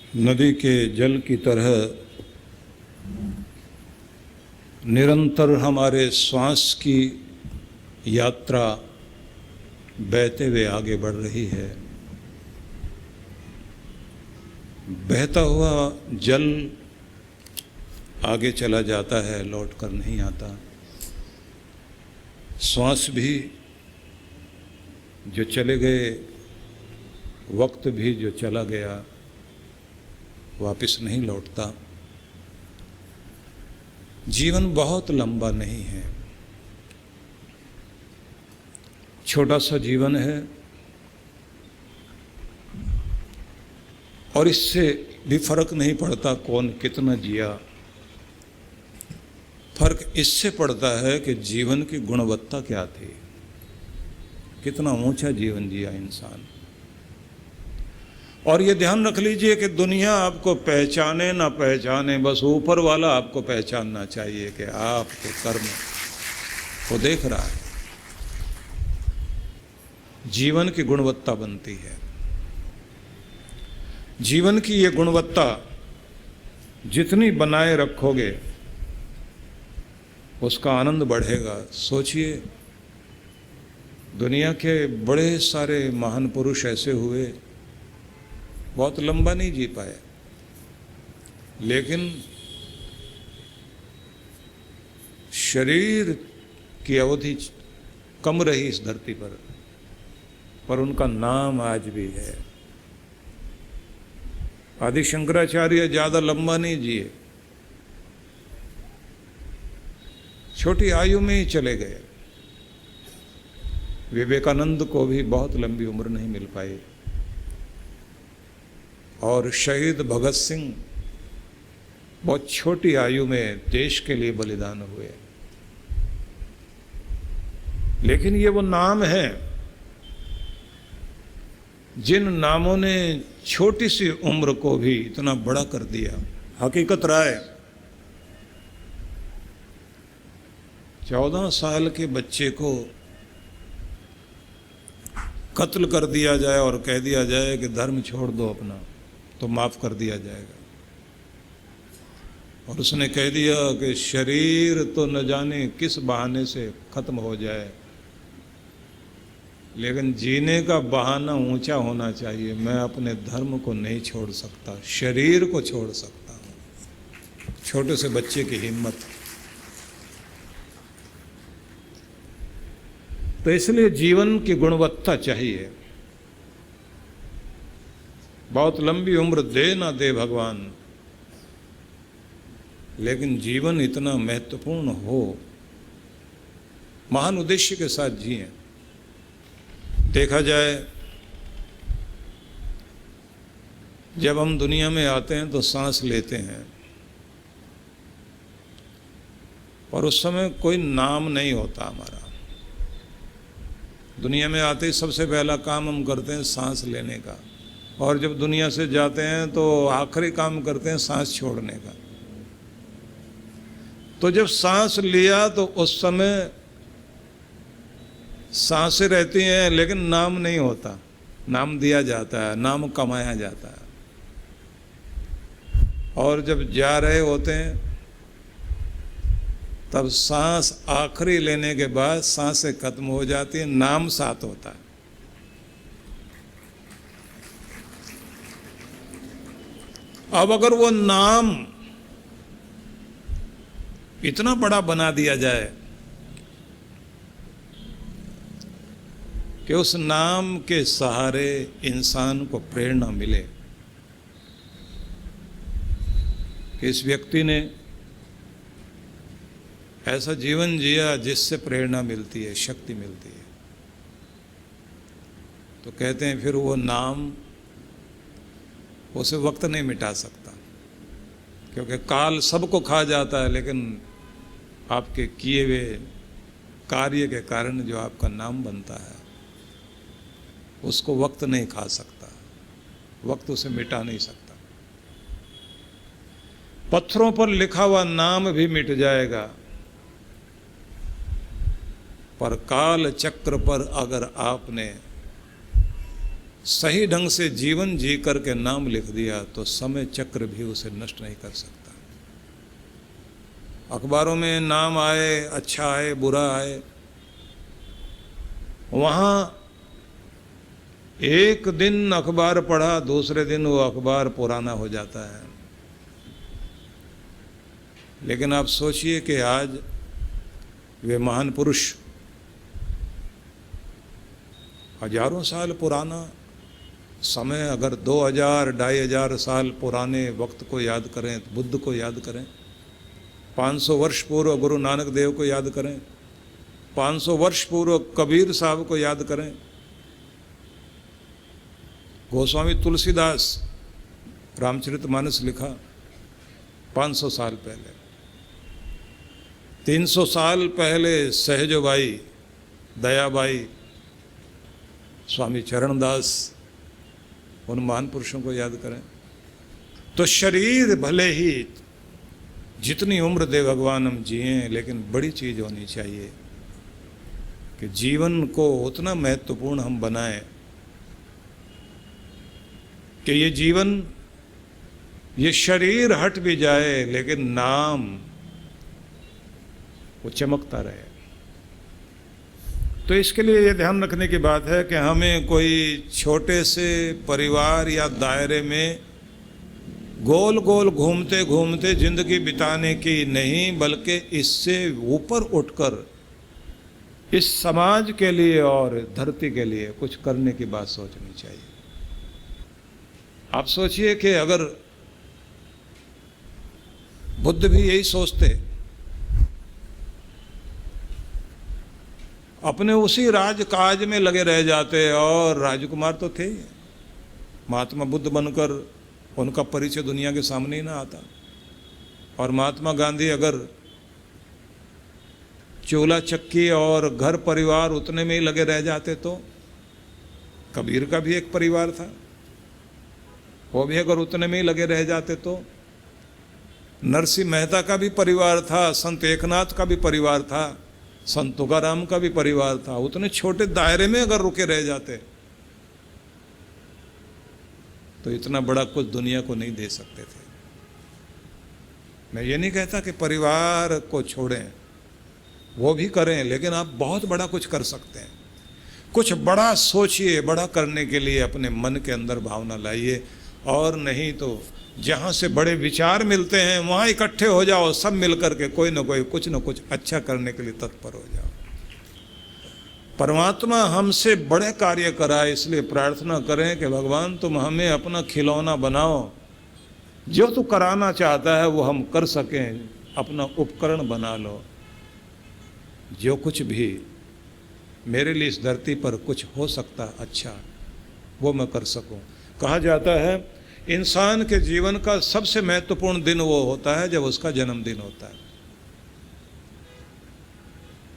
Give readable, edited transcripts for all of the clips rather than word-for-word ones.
नदी के जल की तरह निरंतर हमारे श्वास की यात्रा बहते हुए आगे बढ़ रही है। बहता हुआ जल आगे चला जाता है, लौट कर नहीं आता। श्वास भी जो चले गए, वक्त भी जो चला गया, वापस नहीं लौटता। जीवन बहुत लंबा नहीं है, छोटा सा जीवन है और इससे भी फर्क नहीं पड़ता कौन कितना जिया। फर्क इससे पड़ता है कि जीवन की गुणवत्ता क्या थी, कितना ऊंचा जीवन जिया इंसान। और ये ध्यान रख लीजिए कि दुनिया आपको पहचाने ना पहचाने, बस ऊपर वाला आपको पहचानना चाहिए कि आपके कर्म को देख रहा है। जीवन की गुणवत्ता बनती है। जीवन की ये गुणवत्ता जितनी बनाए रखोगे उसका आनंद बढ़ेगा। सोचिए, दुनिया के बड़े सारे महान पुरुष ऐसे हुए, बहुत लंबा नहीं जी पाए, लेकिन शरीर की अवधि कम रही इस धरती पर उनका नाम आज भी है। आदि शंकराचार्य ज़्यादा लंबा नहीं जिए, छोटी आयु में ही चले गए। विवेकानंद को भी बहुत लंबी उम्र नहीं मिल पाई। और शहीद भगत सिंह बहुत छोटी आयु में देश के लिए बलिदान हुए। लेकिन ये वो नाम है जिन नामों ने छोटी सी उम्र को भी इतना बड़ा कर दिया। हकीकत राय, 14 साल के बच्चे को कत्ल कर दिया जाए और कह दिया जाए कि धर्म छोड़ दो अपना, तो माफ कर दिया जाएगा। और उसने कह दिया कि शरीर तो न जाने किस बहाने से खत्म हो जाए, लेकिन जीने का बहाना ऊंचा होना चाहिए। मैं अपने धर्म को नहीं छोड़ सकता, शरीर को छोड़ सकता हूं। छोटे से बच्चे की हिम्मत। तो इसलिए जीवन की गुणवत्ता चाहिए। बहुत लंबी उम्र दे ना दे भगवान, लेकिन जीवन इतना महत्वपूर्ण हो, महान उद्देश्य के साथ जिए। देखा जाए, जब हम दुनिया में आते हैं तो सांस लेते हैं, और उस समय कोई नाम नहीं होता हमारा। दुनिया में आते ही सबसे पहला काम हम करते हैं सांस लेने का, और जब दुनिया से जाते हैं तो आखिरी काम करते हैं सांस छोड़ने का। तो जब सांस लिया तो उस समय सांसें रहती हैं, लेकिन नाम नहीं होता। नाम दिया जाता है, नाम कमाया जाता है। और जब जा रहे होते हैं तब सांस आखिरी लेने के बाद सांसें खत्म हो जाती हैं, नाम साथ होता है। अब अगर वो नाम इतना बड़ा बना दिया जाए कि उस नाम के सहारे इंसान को प्रेरणा मिले कि इस व्यक्ति ने ऐसा जीवन जिया जिससे प्रेरणा मिलती है, शक्ति मिलती है, तो कहते हैं फिर वो नाम उसे वक्त नहीं मिटा सकता, क्योंकि काल सबको खा जाता है, लेकिन आपके किए हुए कार्य के कारण जो आपका नाम बनता है उसको वक्त नहीं खा सकता, वक्त उसे मिटा नहीं सकता। पत्थरों पर लिखा हुआ नाम भी मिट जाएगा, पर काल चक्र पर अगर आपने सही ढंग से जीवन जी करके नाम लिख दिया तो समय चक्र भी उसे नष्ट नहीं कर सकता। अखबारों में नाम आए, अच्छा आए बुरा आए, वहाँ एक दिन अखबार पढ़ा, दूसरे दिन वो अखबार पुराना हो जाता है। लेकिन आप सोचिए कि आज वे महान पुरुष हजारों साल पुराना समय, अगर 2000-2500 साल पुराने वक्त को याद करें तो बुद्ध को याद करें, 500 वर्ष पूर्व गुरु नानक देव को याद करें, 500 वर्ष पूर्व कबीर साहब को याद करें, गोस्वामी तुलसीदास रामचरितमानस लिखा 500 साल पहले, 300 साल पहले सहजबाई, दयाबाई, स्वामी चरणदास, उन महान पुरुषों को याद करें। तो शरीर भले ही जितनी उम्र दे भगवान हम जिए, लेकिन बड़ी चीज होनी चाहिए कि जीवन को उतना महत्वपूर्ण हम बनाएं कि ये जीवन, ये शरीर हट भी जाए लेकिन नाम वो चमकता रहे। तो इसके लिए ये ध्यान रखने की बात है कि हमें कोई छोटे से परिवार या दायरे में गोल गोल घूमते घूमते जिंदगी बिताने की नहीं, बल्कि इससे ऊपर उठकर इस समाज के लिए और धरती के लिए कुछ करने की बात सोचनी चाहिए। आप सोचिए कि अगर बुद्ध भी यही सोचते, अपने उसी राजकाज में लगे रह जाते, और राजकुमार तो थे ही, महात्मा बुद्ध बनकर उनका परिचय दुनिया के सामने ही ना आता। और महात्मा गांधी अगर चूल्हा चक्की और घर परिवार उतने में ही लगे रह जाते तो, कबीर का भी एक परिवार था, वो भी अगर उतने में ही लगे रह जाते तो, नरसिंह मेहता का भी परिवार था, संत एकनाथ का भी परिवार था, संत तुकाराम का भी परिवार था, उतने छोटे दायरे में अगर रुके रह जाते तो इतना बड़ा कुछ दुनिया को नहीं दे सकते थे। मैं ये नहीं कहता कि परिवार को छोड़ें, वो भी करें, लेकिन आप बहुत बड़ा कुछ कर सकते हैं। कुछ बड़ा सोचिए, बड़ा करने के लिए अपने मन के अंदर भावना लाइए, और नहीं तो जहाँ से बड़े विचार मिलते हैं वहाँ इकट्ठे हो जाओ, सब मिलकर के कोई न कोई कुछ न कुछ अच्छा करने के लिए तत्पर हो जाओ। परमात्मा हमसे बड़े कार्य कराए, इसलिए प्रार्थना करें कि भगवान तुम हमें अपना खिलौना बनाओ, जो तू कराना चाहता है वो हम कर सकें, अपना उपकरण बना लो, जो कुछ भी मेरे लिए इस धरती पर कुछ हो सकता अच्छा वो मैं कर सकूं। कहा जाता है इंसान के जीवन का सबसे महत्वपूर्ण दिन वो होता है जब उसका जन्मदिन होता है,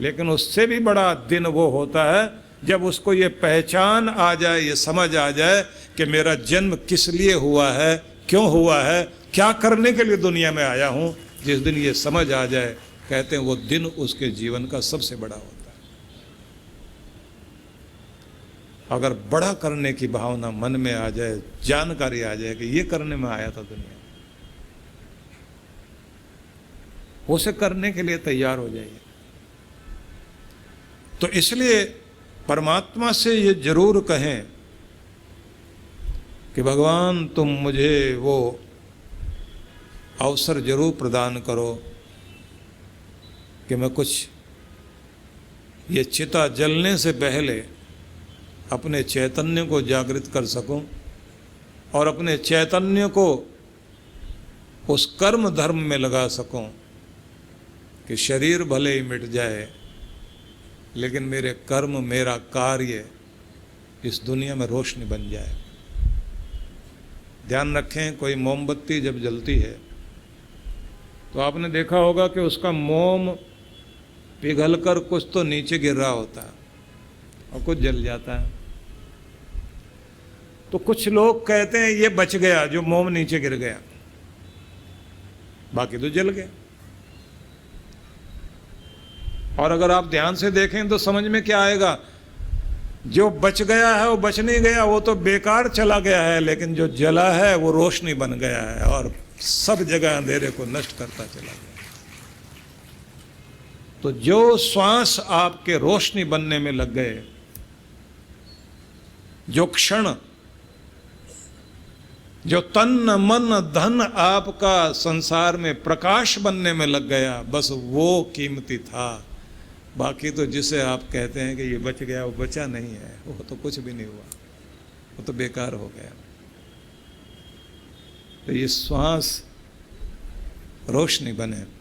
लेकिन उससे भी बड़ा दिन वो होता है जब उसको ये पहचान आ जाए, ये समझ आ जाए कि मेरा जन्म किस लिए हुआ है, क्यों हुआ है, क्या करने के लिए दुनिया में आया हूँ। जिस दिन ये समझ आ जाए, कहते हैं वो दिन उसके जीवन का सबसे बड़ा होता है। अगर बड़ा करने की भावना मन में आ जाए, जानकारी आ जाए कि ये करने में आया था दुनिया, उसे करने के लिए तैयार हो जाइए। तो इसलिए परमात्मा से ये जरूर कहें कि भगवान तुम मुझे वो अवसर जरूर प्रदान करो कि मैं कुछ ये चिता जलने से पहले अपने चैतन्य को जागृत कर सकूं, और अपने चैतन्य को उस कर्म धर्म में लगा सकूं कि शरीर भले ही मिट जाए, लेकिन मेरे कर्म, मेरा कार्य इस दुनिया में रोशनी बन जाए। ध्यान रखें, कोई मोमबत्ती जब जलती है तो आपने देखा होगा कि उसका मोम पिघलकर कुछ तो नीचे गिर रहा होता है और कुछ जल जाता है। तो कुछ लोग कहते हैं ये बच गया जो मोम नीचे गिर गया, बाकी तो जल गया। और अगर आप ध्यान से देखें तो समझ में क्या आएगा, जो बच गया है वो बच नहीं गया, वो तो बेकार चला गया है, लेकिन जो जला है वो रोशनी बन गया है और सब जगह अंधेरे को नष्ट करता चला गया। तो जो श्वास आपके रोशनी बनने में लग गए, जो क्षण, जो तन मन धन आपका संसार में प्रकाश बनने में लग गया, बस वो कीमती था। बाकी तो जिसे आप कहते हैं कि ये बच गया, वो बचा नहीं है, वो तो कुछ भी नहीं हुआ, वो तो बेकार हो गया। तो ये श्वास रोशनी बने।